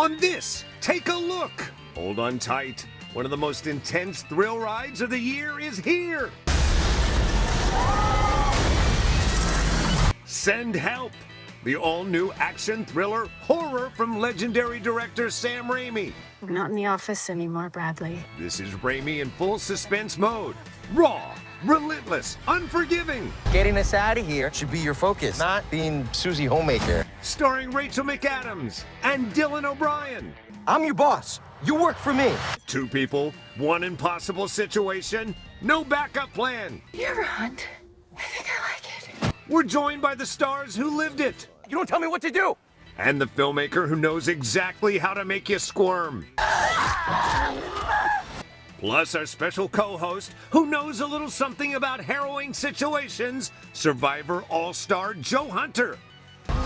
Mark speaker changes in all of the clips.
Speaker 1: on this. Take a look. Hold on tight. One of the most intense thrill rides of the year is here. Send Help, the all-new action thriller horror from legendary director Sam Raimi.
Speaker 2: We're not in the office anymore, Bradley.
Speaker 1: This is Raimi in full suspense mode. Raw, relentless, unforgiving.
Speaker 3: Getting us out of here should be your focus, not being Susie Homemaker.
Speaker 1: Starring Rachel McAdams and Dylan O'Brien.
Speaker 3: I'm your boss. You work for me.
Speaker 1: Two people, one impossible situation, no backup plan.
Speaker 2: You ever hunt? I think I like it.
Speaker 1: We're joined by the stars who lived it.
Speaker 3: You don't tell me what to do.
Speaker 1: And the filmmaker who knows exactly how to make you squirm. Plus our special co-host who knows a little something about harrowing situations, Survivor All-Star Joe Hunter.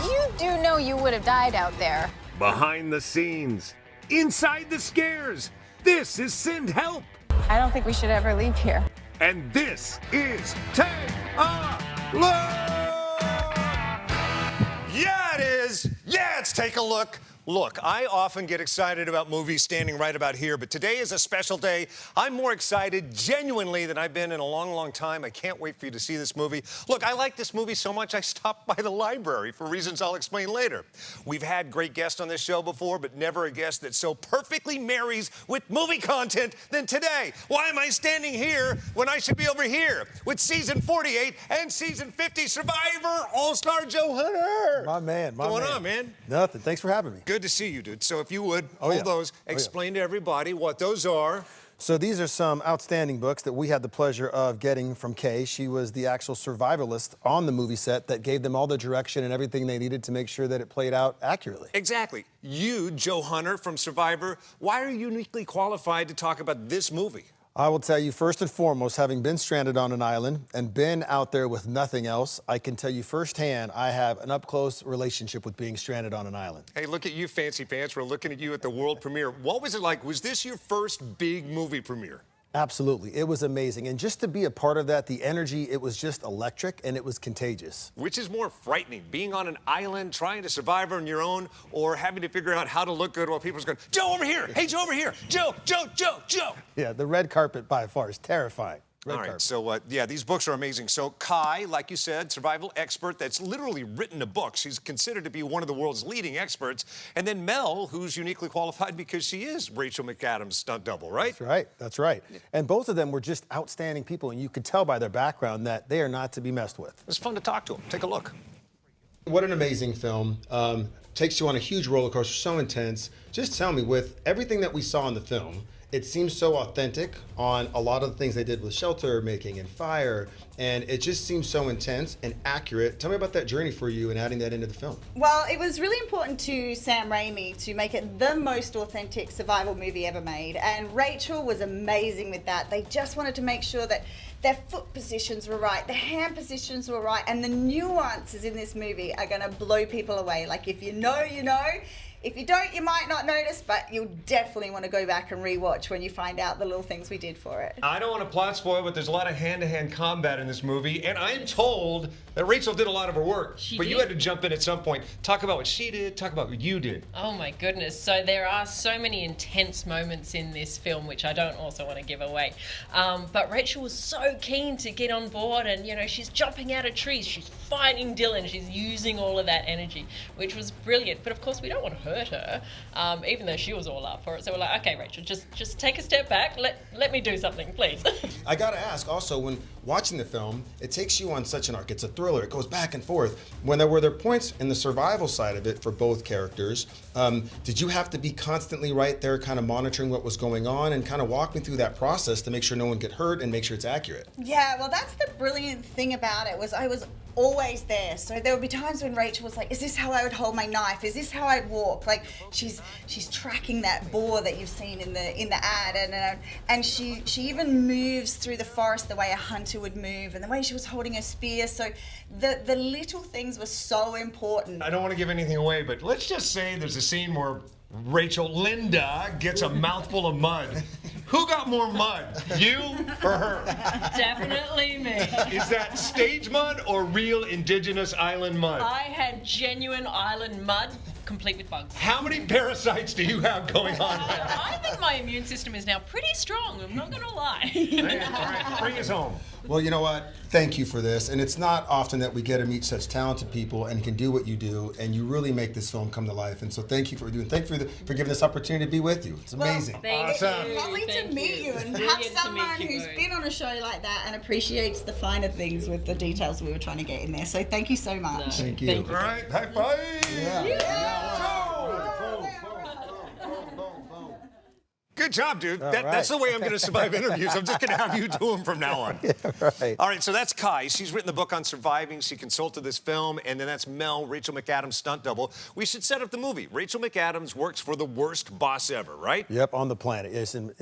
Speaker 4: You do know you would have died out there.
Speaker 1: Behind the scenes, inside the scares, this is Send Help.
Speaker 4: I don't think we should ever leave here.
Speaker 1: And this is Take a Look!
Speaker 5: Yeah, it is. Yeah, it's Take a Look. Look, I often get excited about movies standing right about here, but today is a special day. I'm more excited, genuinely, than I've been in a long, long time. I can't wait for you to see this movie. Look, I like this movie so much I stopped by the library for reasons I'll explain later. We've had great guests on this show before, but never a guest that so perfectly marries with movie content than today. Why am I standing here when I should be over here with season 48 and season 50 Survivor All-Star Joe Hunter?
Speaker 6: My man, my man.
Speaker 5: What's going on, man?
Speaker 6: Nothing. Thanks for having me.
Speaker 5: Good to see you, dude. So if you would,
Speaker 6: Oh, yeah.
Speaker 5: those, explain to everybody what those are.
Speaker 6: So these are some outstanding books that we had the pleasure of getting from Kay. She was the actual survivalist on the movie set that gave them all the direction and everything they needed to make sure that it played out accurately.
Speaker 5: Exactly. You, Joe Hunter from Survivor, why are you uniquely qualified to talk about this movie?
Speaker 6: I will tell you, first and foremost, having been stranded on an island and been out there with nothing else, I can tell you firsthand I have an up-close relationship with being stranded on an island.
Speaker 5: Hey, look at you, fancy pants. We're looking at you at the world premiere. What was it like? Was this your first big movie premiere?
Speaker 6: Absolutely. It was amazing. And just to be a part of that, the energy, it was just electric and it was contagious.
Speaker 5: Which is more frightening, being on an island, trying to survive on your own, or having to figure out how to look good while people's going, Joe, over here! Hey, Joe, over here! Joe, Joe, Joe, Joe!
Speaker 6: Yeah, the red carpet by far is terrifying.
Speaker 5: All right, so yeah, these books are amazing. So Kai, like you said, survival expert that's literally written a book. She's considered to be one of the world's leading experts. And then Mel, who's uniquely qualified because she is Rachel McAdams' stunt double, right?
Speaker 6: That's right, that's right. And both of them were just outstanding people, and you could tell by their background that they are not to be messed with.
Speaker 5: It's fun to talk to them. Take a look.
Speaker 6: What an amazing film. Takes you on a huge roller coaster, so intense. Just tell me, with everything that we saw in the film, it seems so authentic on a lot of the things they did with shelter making and fire, and it just seems so intense and accurate. Tell me about that journey for you and adding that into the film.
Speaker 7: Well, it was really important to Sam Raimi to make it the most authentic survival movie ever made, and Rachel was amazing with that. They just wanted to make sure that their foot positions were right, the hand positions were right, and the nuances in this movie are gonna blow people away. Like, if you know, you know. If you don't, you might not notice, but you'll definitely want to go back and rewatch when you find out the little things we did for it.
Speaker 5: I don't want to plot spoil, but there's a lot of hand-to-hand combat in this movie, and I'm told that Rachel did a lot of her work. But you had to jump in at some point. Talk about what she did, talk about what you did.
Speaker 8: Oh my goodness. So there are so many intense moments in this film, which I don't also want to give away. But Rachel was so keen to get on board, and you know, she's jumping out of trees, she's fighting Dylan, she's using all of that energy, which was brilliant. But of course, we don't want to hurt her, even though she was all up for it. So we're like, okay, Rachel, just take a step back, let me do something, please.
Speaker 6: I gotta ask also, when watching the film, it takes you on such an arc. It's a thriller, it goes back and forth. When there were points in the survival side of it for both characters, did you have to be constantly right there kind of monitoring what was going on, and kind of walk me through that process to make sure no one get hurt and make sure it's accurate?
Speaker 7: Yeah, well, that's the brilliant thing about it, was I was always there. So there would be times when Rachel was like, is this how I would hold my knife? Is this how I'd walk? Like, she's tracking that boar that you've seen in the ad, and she even moves through the forest the way a hunter would move, and the way she was holding her spear. So the little things were so important.
Speaker 5: I don't want to give anything away, but let's just say there's a scene where Linda gets a mouthful of mud. Who got more mud, you or her?
Speaker 8: Definitely me.
Speaker 5: Is that stage mud or real indigenous island mud?
Speaker 8: I had genuine island mud complete with bugs.
Speaker 5: How many parasites do you have going on right now?
Speaker 8: I think my immune system is now pretty strong, I'm not gonna lie.
Speaker 5: All right, bring us home.
Speaker 6: Well, you know what? Thank you for this. And it's not often that we get to meet such talented people and can do what you do, and you really make this film come to life. And so thank you for doing. Thank you for giving this opportunity to be with you. It's amazing.
Speaker 7: It's lovely to meet you and have someone who's been on a show like that and appreciates the finer things with the details we were trying to get in there. So thank you so much.
Speaker 6: Thank you.
Speaker 5: All right, high five. Good job, dude. That's the way I'm going to survive interviews. I'm just going to have you do them from now on.
Speaker 3: Yeah, right.
Speaker 5: All right, so that's Kai. She's written the book on surviving. She consulted this film. And then that's Mel, Rachel McAdams' stunt double. We should set up the movie. Rachel McAdams works for the worst boss ever, right?
Speaker 3: Yep, on the planet.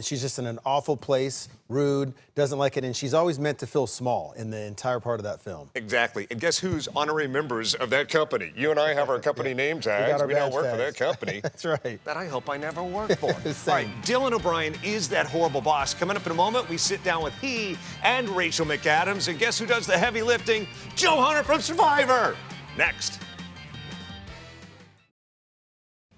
Speaker 3: She's just in an awful place, rude, doesn't like it, and she's always meant to feel small in the entire part of that film.
Speaker 5: Exactly. And guess who's honorary members of that company? You and I have our company name tags. We don't work for that company.
Speaker 3: That's right.
Speaker 5: That I hope I never work for. All right, Dylan O'Brien is that horrible boss. Coming up in a moment, we sit down with he and Rachel McAdams. And guess who does the heavy lifting? Joe Hunter from Survivor. Next.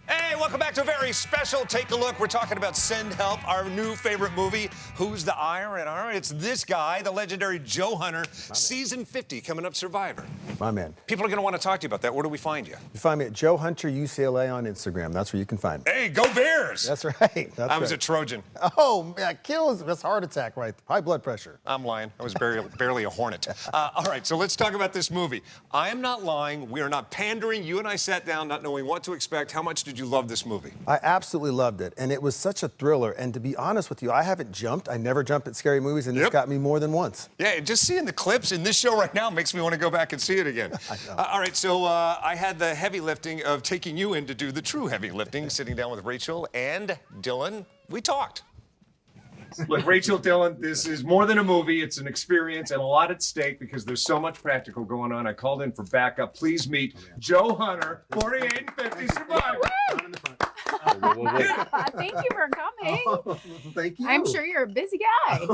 Speaker 5: Hey, welcome back to a very special Take a Look. We're talking about Send Help, our new favorite movie. Who's the IR? It's this guy, the legendary Joe Hunter. Season 50 coming up, Survivor.
Speaker 3: My man.
Speaker 5: People are going to want to talk to you about that. Where do we find you?
Speaker 3: You find me at Joe Hunter UCLA on Instagram. That's where you can find me.
Speaker 5: Hey, go Bears!
Speaker 3: That's right.
Speaker 5: I was a Trojan.
Speaker 3: Oh, man, that's heart attack, right? High blood pressure.
Speaker 5: I'm lying. I was barely a hornet. All right, so let's talk about this movie. I am not lying. We are not pandering. You and I sat down not knowing what to expect. How much did you love this movie?
Speaker 3: I absolutely loved it, and it was such a thriller. And to be honest with you, I haven't jumped. I never jump at scary movies, and this got me more than once.
Speaker 5: Yeah, just seeing the clips in this show right now makes me want to go back and see it again.
Speaker 3: I know.
Speaker 5: All right, so I had the heavy lifting of taking you in to do the true heavy lifting, sitting down with Rachel and Dylan. We talked. Look, Rachel, Dylan, this is more than a movie. It's an experience and a lot at stake because there's so much practical going on. I called in for backup. Please meet Joe Hunter, 48 and 50 Survivor.
Speaker 2: Thank you for coming.
Speaker 6: Oh, thank you.
Speaker 2: I'm sure you're a busy guy.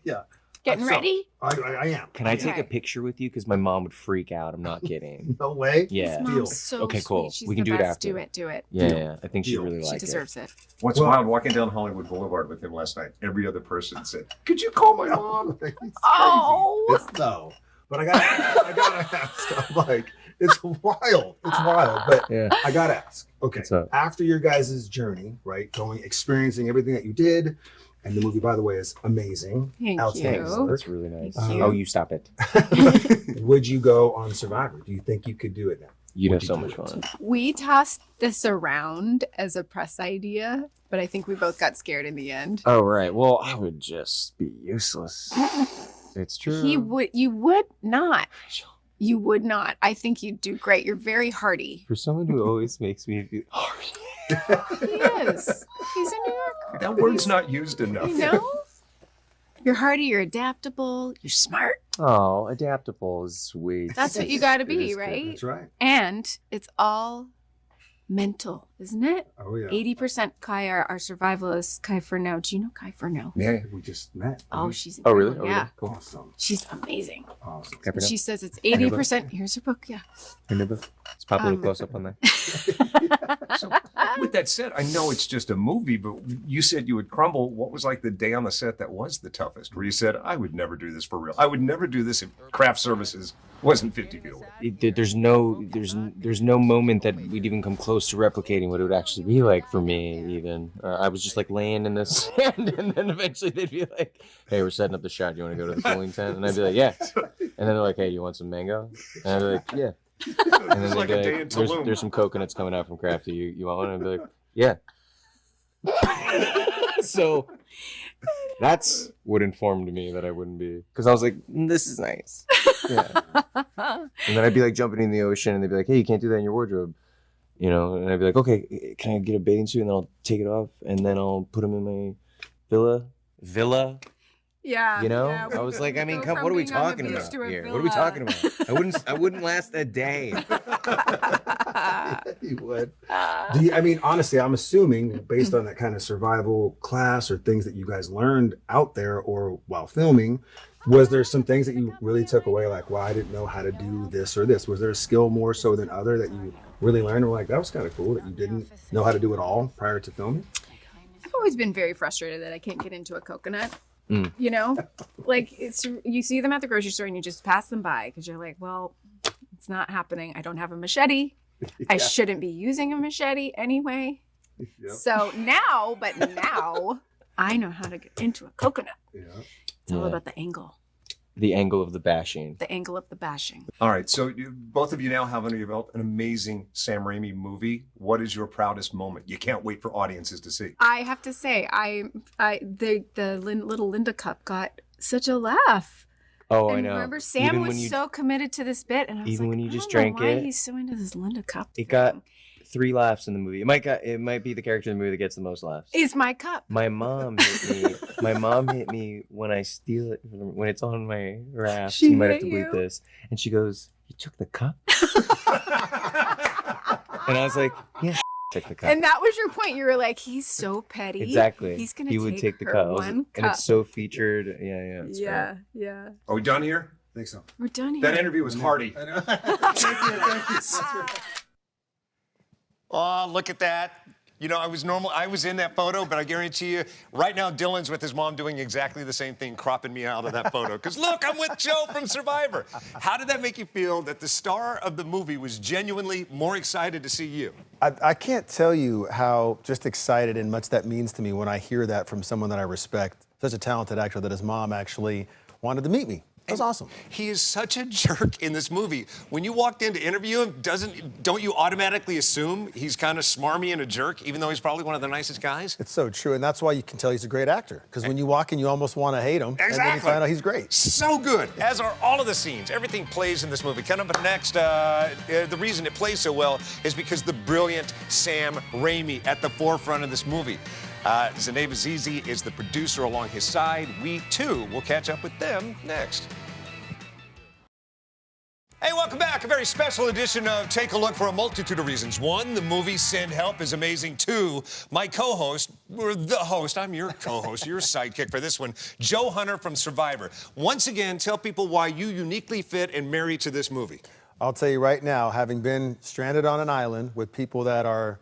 Speaker 6: Yeah.
Speaker 2: Getting ready?
Speaker 6: I am.
Speaker 9: Can I take a picture with you? Because my mom would freak out. I'm not kidding.
Speaker 6: No way.
Speaker 9: Yeah.
Speaker 2: Mom's so
Speaker 9: Okay, cool.
Speaker 2: sweet. She's
Speaker 9: We can
Speaker 2: the
Speaker 9: do it
Speaker 2: best.
Speaker 9: after.
Speaker 2: Do it.
Speaker 9: Yeah. I think she'd really
Speaker 2: She
Speaker 9: like
Speaker 2: deserves it.
Speaker 5: What's wild, walking down Hollywood Boulevard with him last night, every other person said, could you call my mom?
Speaker 2: Oh!
Speaker 6: It's no. But I gotta ask. I'm like, it's wild. It's wild. But
Speaker 9: Yeah.
Speaker 6: I gotta ask. Okay.
Speaker 9: What's up?
Speaker 6: After your guys' journey, right, experiencing everything that you did, and the movie, by the way, is amazing.
Speaker 2: Thank
Speaker 6: Outstanding
Speaker 2: you.
Speaker 6: work.
Speaker 9: That's really nice.
Speaker 2: Thank you.
Speaker 9: Oh, you stop it.
Speaker 6: Would you go on Survivor? Do you think you could do it now?
Speaker 9: You'd have
Speaker 6: Would you
Speaker 9: so
Speaker 6: do
Speaker 9: much
Speaker 6: it?
Speaker 9: fun.
Speaker 10: We tossed this around as a press idea, but I think we both got scared in the end.
Speaker 9: Oh, right. Well, I would just be useless. It's true.
Speaker 10: You would not. You would not. I think you'd do great. You're very hardy.
Speaker 9: For someone who always makes me feel
Speaker 10: He is. He's a New Yorker.
Speaker 5: That word's not used enough.
Speaker 10: You know? You're hardy, you're adaptable, you're smart.
Speaker 9: Oh, adaptable is sweet.
Speaker 10: That's what you gotta
Speaker 9: It
Speaker 10: be,
Speaker 9: is good.
Speaker 10: right?
Speaker 6: That's right.
Speaker 10: And it's all mental, isn't it?
Speaker 6: Oh, yeah.
Speaker 10: 80% Kai, our survivalist, Kai Furneaux. Do you know Kai Furneaux?
Speaker 6: Yeah, we just met.
Speaker 10: Oh, she's
Speaker 9: Oh, really?
Speaker 10: incredible.
Speaker 9: Oh,
Speaker 10: Yeah.
Speaker 9: really? Cool.
Speaker 6: Awesome.
Speaker 10: She's amazing.
Speaker 6: Awesome.
Speaker 9: Never know.
Speaker 10: She says it's 80%. Here's her book, yeah.
Speaker 9: Let's pop a little close up on that.
Speaker 5: So, with that said, I know it's just a movie, but you said you would crumble. What was like the day on the set that was the toughest, where you said, I would never do this for real. I would never do this if craft services wasn't 50 feet away.
Speaker 9: There's no moment that we'd even come close to replicating what it would actually be like for me. Even I was just like laying in the sand, and then eventually they'd be like, "Hey, we're setting up the shot. Do you want to go to the cooling tent?" And I'd be like, "Yeah." And then they're like, "Hey, you want some mango?" And I'd be like, "Yeah." And then
Speaker 5: like
Speaker 9: they'd
Speaker 5: a
Speaker 9: be
Speaker 5: day
Speaker 9: like,
Speaker 5: in Tulum.
Speaker 9: there's some coconuts coming out from Crafty. You want one? And I'd be like, "Yeah." So that's what informed me that I wouldn't be, because I was like, this is nice. Yeah. And then I'd be like jumping in the ocean, and they'd be like, hey, you can't do that in your wardrobe, you know. And I'd be like, okay, can I get a bathing suit? And then I'll take it off, and then I'll put them in my villa.
Speaker 10: Yeah.
Speaker 9: You know,
Speaker 10: yeah,
Speaker 9: I was like, I mean,
Speaker 10: go
Speaker 9: come,
Speaker 10: from
Speaker 9: what are we
Speaker 10: being on the
Speaker 9: talking
Speaker 10: beach
Speaker 9: about
Speaker 10: to a
Speaker 9: here? What are we
Speaker 10: villa.
Speaker 9: talking about? I wouldn't last a day.
Speaker 6: You would. I mean, honestly, I'm assuming based on that kind of survival class or things that you guys learned out there or while filming, was there some things that you really took away? Like, well, I didn't know how to do this or this. Was there a skill more so than other that you really learned? Or like, that was kind of cool that you didn't know how to do it all prior to filming?
Speaker 10: I've always been very frustrated that I can't get into a coconut. You know, like you see them at the grocery store and you just pass them by because you're like, well, it's not happening. I don't have a machete. I shouldn't be using a machete anyway. Yep. So now I know how to get into a coconut. Yeah. It's all about the angle.
Speaker 9: The angle of the bashing.
Speaker 10: The angle of the bashing.
Speaker 5: All right, so both of you now have under your belt an amazing Sam Raimi movie. What is your proudest moment? You can't wait for audiences to see.
Speaker 10: I have to say, the little Linda cup got such a laugh.
Speaker 9: Oh,
Speaker 10: and
Speaker 9: I know.
Speaker 10: Remember, Sam was so committed to this bit, and I was
Speaker 9: even
Speaker 10: like,
Speaker 9: when you
Speaker 10: I
Speaker 9: just
Speaker 10: don't know
Speaker 9: drank
Speaker 10: why
Speaker 9: it,
Speaker 10: he's so into this Linda cup.
Speaker 9: It got 3 laughs in the movie. It might be the character in the movie that gets the most laughs.
Speaker 10: Is my cup.
Speaker 9: My mom hit me. My mom hit me when I steal it when it's on my raft. You might have to bleep this. And she goes, "You took the cup?" And I was like, "Yeah, took the cup."
Speaker 10: And that was your point. You were like, he's so petty.
Speaker 9: Exactly.
Speaker 10: He would take
Speaker 9: the
Speaker 10: her
Speaker 9: cup.
Speaker 10: one cup.
Speaker 9: And it's so featured. Yeah. It's
Speaker 10: yeah.
Speaker 5: Are we done here?
Speaker 6: I think so.
Speaker 10: We're done here.
Speaker 5: That interview was hearty.
Speaker 6: I know. Thank you.
Speaker 5: Oh, look at that. You know, I was in that photo, but I guarantee you, right now, Dylan's with his mom doing exactly the same thing, cropping me out of that photo. Because look, I'm with Joe from Survivor. How did that make you feel that the star of the movie was genuinely more excited to see you?
Speaker 3: I can't tell you how just excited and much that means to me when I hear that from someone that I respect, such a talented actor, that his mom actually wanted to meet me. That was awesome.
Speaker 5: He is such a jerk in this movie. When you walked in to interview him, don't you automatically assume he's kind of smarmy and a jerk, even though he's probably one of the nicest guys?
Speaker 3: It's so true, and that's why you can tell he's a great actor. Because when you walk in, you almost want to hate him,
Speaker 5: Exactly.
Speaker 3: and then you find out he's great.
Speaker 5: So good, as are all of the scenes. Everything plays in this movie. Coming up next, the reason it plays so well is because the brilliant Sam Raimi at the forefront of this movie. Zainab Azizi is the producer along his side. We, too, will catch up with them next. Hey, welcome back. A very special edition of Take a Look for a multitude of reasons. 1, the movie Send Help is amazing. 2, my co-host, or the host, I'm your co-host, your sidekick for this one, Joe Hunter from Survivor. Once again, tell people why you uniquely fit and marry to this movie.
Speaker 3: I'll tell you right now, having been stranded on an island with people that are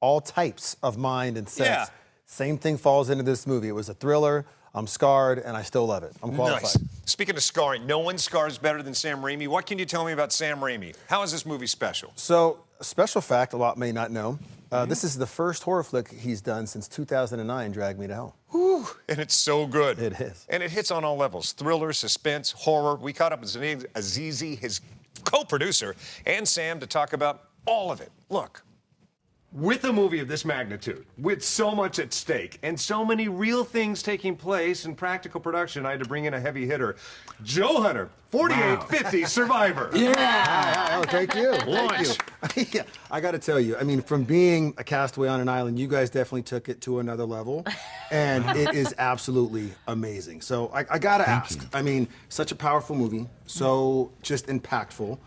Speaker 3: all types of mind and sense, same thing falls into this movie. It was a thriller. I'm scarred, and I still love it. I'm qualified.
Speaker 5: Nice. Speaking of scarring, no one scars better than Sam Raimi. What can you tell me about Sam Raimi? How is this movie special?
Speaker 3: So, a special fact a lot may not know. This is the first horror flick he's done since 2009, Drag Me to Hell.
Speaker 5: Whew, and it's so good.
Speaker 3: It is.
Speaker 5: And it hits on all levels. Thriller, suspense, horror. We caught up with Zainab Azizi, his co-producer, and Sam to talk about all of it. Look. With a movie of this magnitude, with so much at stake, and so many real things taking place in practical production, I had to bring in a heavy hitter. Joe Hunter, 4850 Survivor.
Speaker 3: Yeah. Oh, thank you.
Speaker 5: Launch.
Speaker 3: Thank you. Yeah, I got to tell you, I mean, from being a castaway on an island, you guys definitely took it to another level, and it is absolutely amazing. So I got to ask, I mean, such a powerful movie, so just impactful.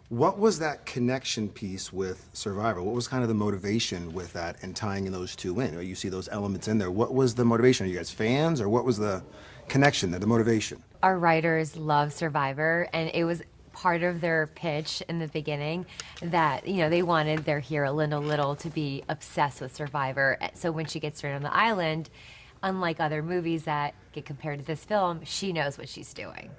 Speaker 3: What was that connection piece with Survivor? What was kind of the motivation with that and tying those two in? You see those elements in there. What was the motivation? Are you guys fans, or what was the connection there, the motivation?
Speaker 11: Our writers love Survivor, and it was part of their pitch in the beginning that, you know, they wanted their hero, Linda Little, to be obsessed with Survivor. So when she gets stranded on the island, unlike other movies that get compared to this film, she knows what she's doing.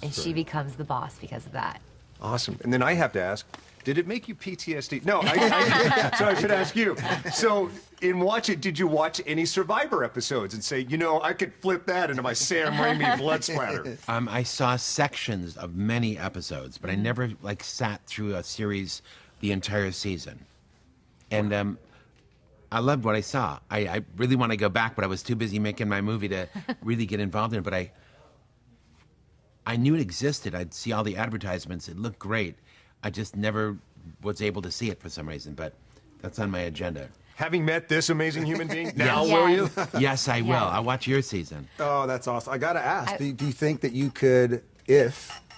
Speaker 11: And she becomes the boss because of that.
Speaker 5: Awesome. And then I have to ask, did it make you PTSD? No, so I should ask you. So did you watch any Survivor episodes and say, you know, I could flip that into my Sam Raimi blood splatter?
Speaker 12: I saw sections of many episodes, but I never sat through a series the entire season. And I loved what I saw. I really want to go back, but I was too busy making my movie to really get involved in it. But I knew it existed. I'd see all the advertisements. It looked great. I just never was able to see it for some reason, but that's on my agenda.
Speaker 5: Having met this amazing human being, now will you?
Speaker 12: Yes, I will. I'll watch your season.
Speaker 3: Oh, that's awesome. I got to ask, do you think that you could,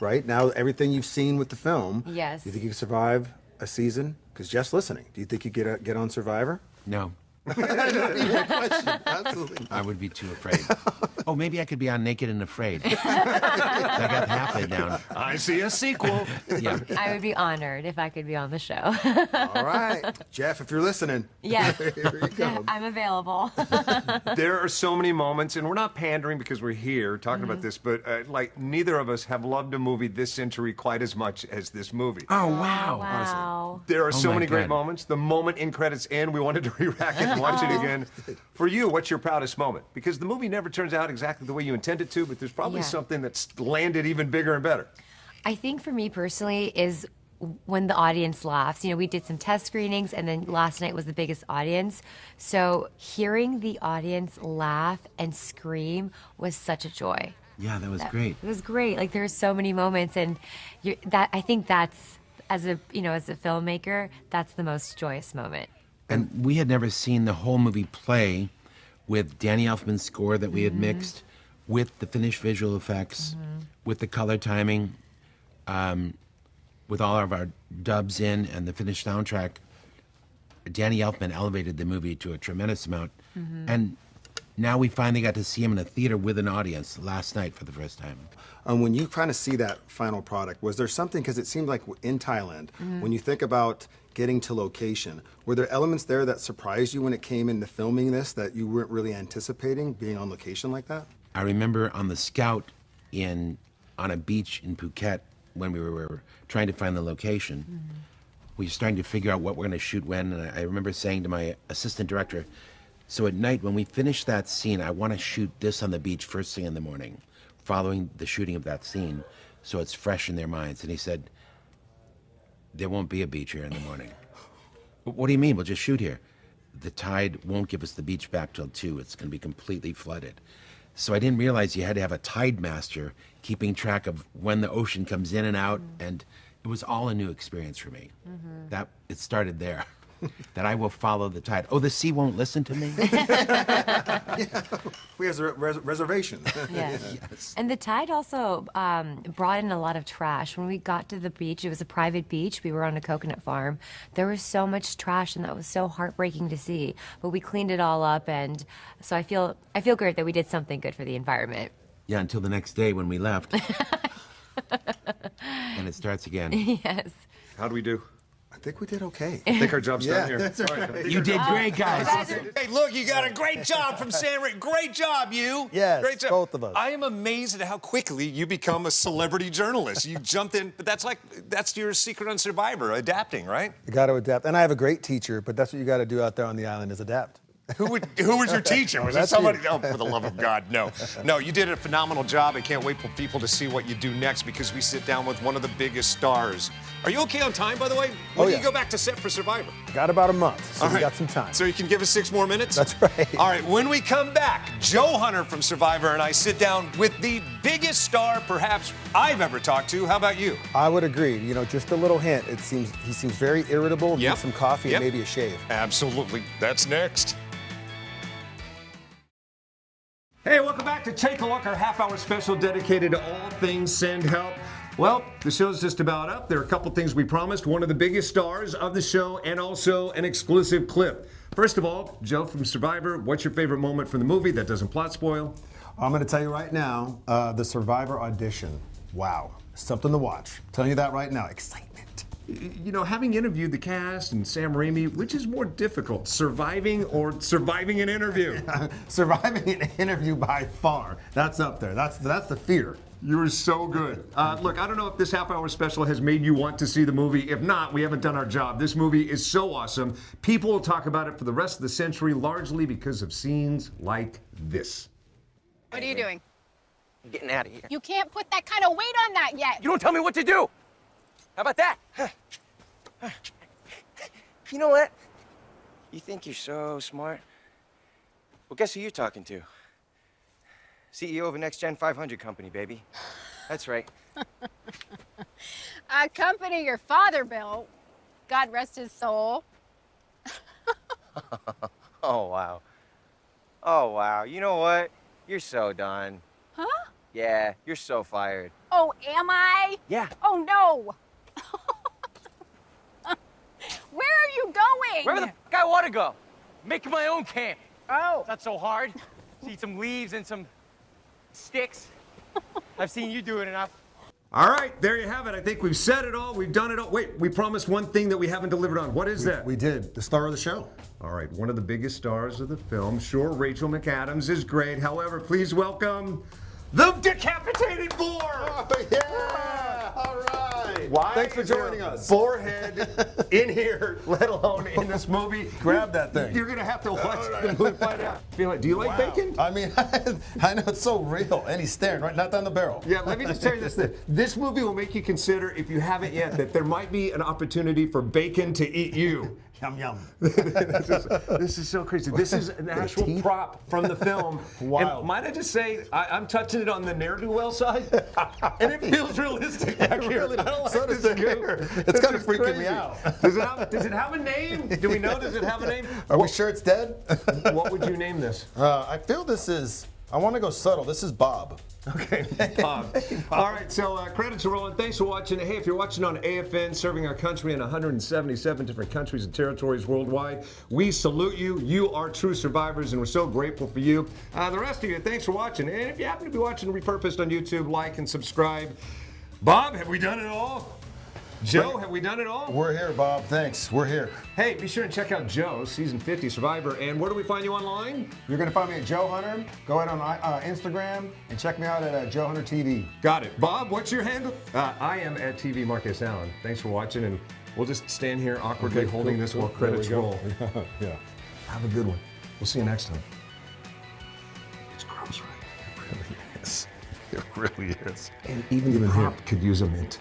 Speaker 3: right now, everything you've seen with the film, do you think you could survive a season? Because Jeff's listening. Do you think you could get on Survivor?
Speaker 12: No.
Speaker 3: Absolutely.
Speaker 12: I would be too afraid. Oh, maybe I could be on Naked and Afraid. I got halfway down.
Speaker 1: I see a sequel.
Speaker 12: Yeah.
Speaker 11: I would be honored if I could be on the show.
Speaker 3: All right. Jeff, if you're listening.
Speaker 11: Yes.
Speaker 3: Here you go.
Speaker 11: I'm available.
Speaker 1: There are so many moments, and we're not pandering because we're here talking about this, but like neither of us have loved a movie this century quite as much as this movie.
Speaker 12: Oh, wow.
Speaker 11: Wow.
Speaker 1: There are so
Speaker 12: my
Speaker 1: many great
Speaker 12: God.
Speaker 1: moments. The moment in credits end, we wanted to re-rack it and watch it again. For you, what's your proudest moment? Because the movie never turns out exactly the way you intended to, but there's probably
Speaker 11: Yeah.
Speaker 1: something that's landed even bigger and better.
Speaker 11: I think for me personally is when the audience laughs. You know, we did some test screenings, and then last night was the biggest audience. So hearing the audience laugh and scream was such a joy.
Speaker 12: Yeah, that was great.
Speaker 11: It was great. Like, there's so many moments, and I think that's, as a filmmaker, that's the most joyous moment.
Speaker 12: And we had never seen the whole movie play with Danny Elfman's score that we had mixed, with the finished visual effects, with the color timing, with all of our dubs in and the finished soundtrack. Danny Elfman elevated the movie to a tremendous amount. And now we finally got to see him in a theater with an audience last night for the first time.
Speaker 3: When you kind of see that final product, was there something, because it seemed like in Thailand, when you think about getting to location, were there elements there that surprised you when it came into filming this that you weren't really anticipating being on location like that?
Speaker 12: I remember on the Scout on a beach in Phuket when we were trying to find the location, we were starting to figure out what we're going to shoot when, and I remember saying to my assistant director, so at night when we finish that scene, I want to shoot this on the beach first thing in the morning, following the shooting of that scene, so it's fresh in their minds. And he said, there won't be a beach here in the morning. What do you mean? We'll just shoot here. The tide won't give us the beach back till 2. It's going to be completely flooded. So I didn't realize you had to have a tide master keeping track of when the ocean comes in and out, and it was all a new experience for me. That it started there. That I will follow the tide. Oh, the sea won't listen to me?
Speaker 3: We have a reservation.
Speaker 11: Yes. And the tide also brought in a lot of trash. When we got to the beach, it was a private beach. We were on a coconut farm. There was so much trash, and that was so heartbreaking to see. But we cleaned it all up, and so I feel great that we did something good for the environment.
Speaker 12: Yeah, until the next day when we left. And it starts again.
Speaker 11: Yes.
Speaker 1: How do we do?
Speaker 3: I think we did okay.
Speaker 1: I think our job's done here.
Speaker 3: That's right.
Speaker 12: You did great, guys.
Speaker 5: Hey, look, you got a great job from Sam Raimi. Great job, you.
Speaker 3: Yes,
Speaker 5: great job.
Speaker 3: both of us.
Speaker 5: I am amazed at how quickly you become a celebrity journalist. You jumped in, but that's your secret on Survivor, adapting, right?
Speaker 3: You got to adapt. And I have a great teacher, but that's what you got to do out there on the island is adapt.
Speaker 5: Who was your teacher? Was it
Speaker 3: that's
Speaker 5: somebody?
Speaker 3: you.
Speaker 5: Oh, for the love of God, no. No, you did a phenomenal job. I can't wait for people to see what you do next because we sit down with one of the biggest stars. Are you okay on time, by the way? When do you go back to set for Survivor?
Speaker 3: Got about a month, so
Speaker 5: All
Speaker 3: we
Speaker 5: right.
Speaker 3: got some time.
Speaker 5: So you can give us 6 more minutes?
Speaker 3: That's right.
Speaker 5: All right, when we come back, Joe Hunter from Survivor and I sit down with the biggest star perhaps I've ever talked to. How about you?
Speaker 3: I would agree. You know, just a little hint. He seems very irritable.
Speaker 5: Yep.
Speaker 3: Needs some coffee
Speaker 5: Yep.
Speaker 3: and maybe a shave.
Speaker 5: Absolutely. That's next.
Speaker 1: Hey, welcome back to Take a Look, our half-hour special dedicated to all things Send Help. Well, the show's just about up. There are a couple things we promised. One of the biggest stars of the show and also an exclusive clip. First of all, Joe from Survivor, what's your favorite moment from the movie that doesn't plot spoil?
Speaker 3: I'm going to tell you right now, the Survivor audition. Wow. Something to watch. I'm telling you that right now. Excitement.
Speaker 1: You know, having interviewed the cast and Sam Raimi, which is more difficult, surviving or surviving an interview?
Speaker 3: Surviving an interview by far. That's up there. That's the fear.
Speaker 1: You were so good. Look, I don't know if this half-hour special has made you want to see the movie. If not, we haven't done our job. This movie is so awesome. People will talk about it for the rest of the century, largely because of scenes like this.
Speaker 2: What are you doing?
Speaker 13: I'm getting out of here.
Speaker 2: You can't put that kind of weight on that yet.
Speaker 13: You don't tell me what to do. How about that? You know what? You think you're so smart? Well, guess who you're talking to? CEO of a Next Gen 500 company, baby. That's right.
Speaker 2: A company your father built. God rest his soul.
Speaker 13: Oh, wow. Oh, wow. You know what? You're so done.
Speaker 2: Huh?
Speaker 13: Yeah, you're so fired.
Speaker 2: Oh, am I?
Speaker 13: Yeah.
Speaker 2: Oh, no. Where are you going?
Speaker 13: Wherever the f I want to go. Making my own camp.
Speaker 10: Oh.
Speaker 13: Not so hard. Just eat some leaves and some sticks. I've seen you do it enough.
Speaker 1: All right, there you have it. I think we've said it all. We've done it all. Wait, we promised one thing that we haven't delivered on. What is that?
Speaker 3: We did. The star of the show.
Speaker 1: All right, one of the biggest stars of the film. Sure, Rachel McAdams is great. However, please welcome the decapitated boar.
Speaker 3: Oh, yeah! All right.
Speaker 1: Why
Speaker 3: Thanks for
Speaker 1: is there
Speaker 3: joining us.
Speaker 1: Forehead in here, let alone in this movie.
Speaker 3: Grab that thing.
Speaker 1: You're gonna have to watch the movie to find out. Do you like bacon?
Speaker 3: I mean, I know it's so real, and he's staring right down the barrel.
Speaker 1: Yeah, let me just tell you this. This movie will make you consider, if you haven't yet, that there might be an opportunity for bacon to eat you.
Speaker 3: Yum, yum.
Speaker 1: This is so crazy. This is an actual prop from the film.
Speaker 3: Wild.
Speaker 1: And might I just say, I'm touching it on the ne'er-do-well side, and it feels realistic back here.
Speaker 3: Really,
Speaker 1: I don't like
Speaker 3: so does
Speaker 1: this
Speaker 3: the
Speaker 1: goo.
Speaker 3: hair. It's
Speaker 1: This
Speaker 3: kind of
Speaker 1: is
Speaker 3: freaking
Speaker 1: crazy.
Speaker 3: me out.
Speaker 1: Does it have a name? Do we know? Does it have a name?
Speaker 3: Are we sure it's dead?
Speaker 1: What would you name this?
Speaker 3: I feel this is, I want to go subtle. This is Bob.
Speaker 1: Okay, Bob. All right, so credits are rolling. Thanks for watching. Hey, if you're watching on AFN, serving our country in 177 different countries and territories worldwide, we salute you. You are true survivors, and we're so grateful for you. The rest of you, thanks for watching. And if you happen to be watching Repurposed on YouTube, like and subscribe. Bob, have we done it all? Joe, have we done it all?
Speaker 3: We're here, Bob. Thanks. We're here.
Speaker 1: Hey, be sure and check out Joe, Season 50 Survivor. And where do we find you online?
Speaker 3: You're going to find me at Joe Hunter. Go ahead on Instagram and check me out at Joe Hunter TV.
Speaker 1: Got it. Bob, what's your handle? I am at TV Marcus Allen. Thanks for watching, and we'll just stand here awkwardly holding this while credits roll.
Speaker 3: Yeah.
Speaker 1: Have a good one. We'll see you next time. It's gross, right?
Speaker 3: It really is. It really is.
Speaker 1: And even the prop could use a mint.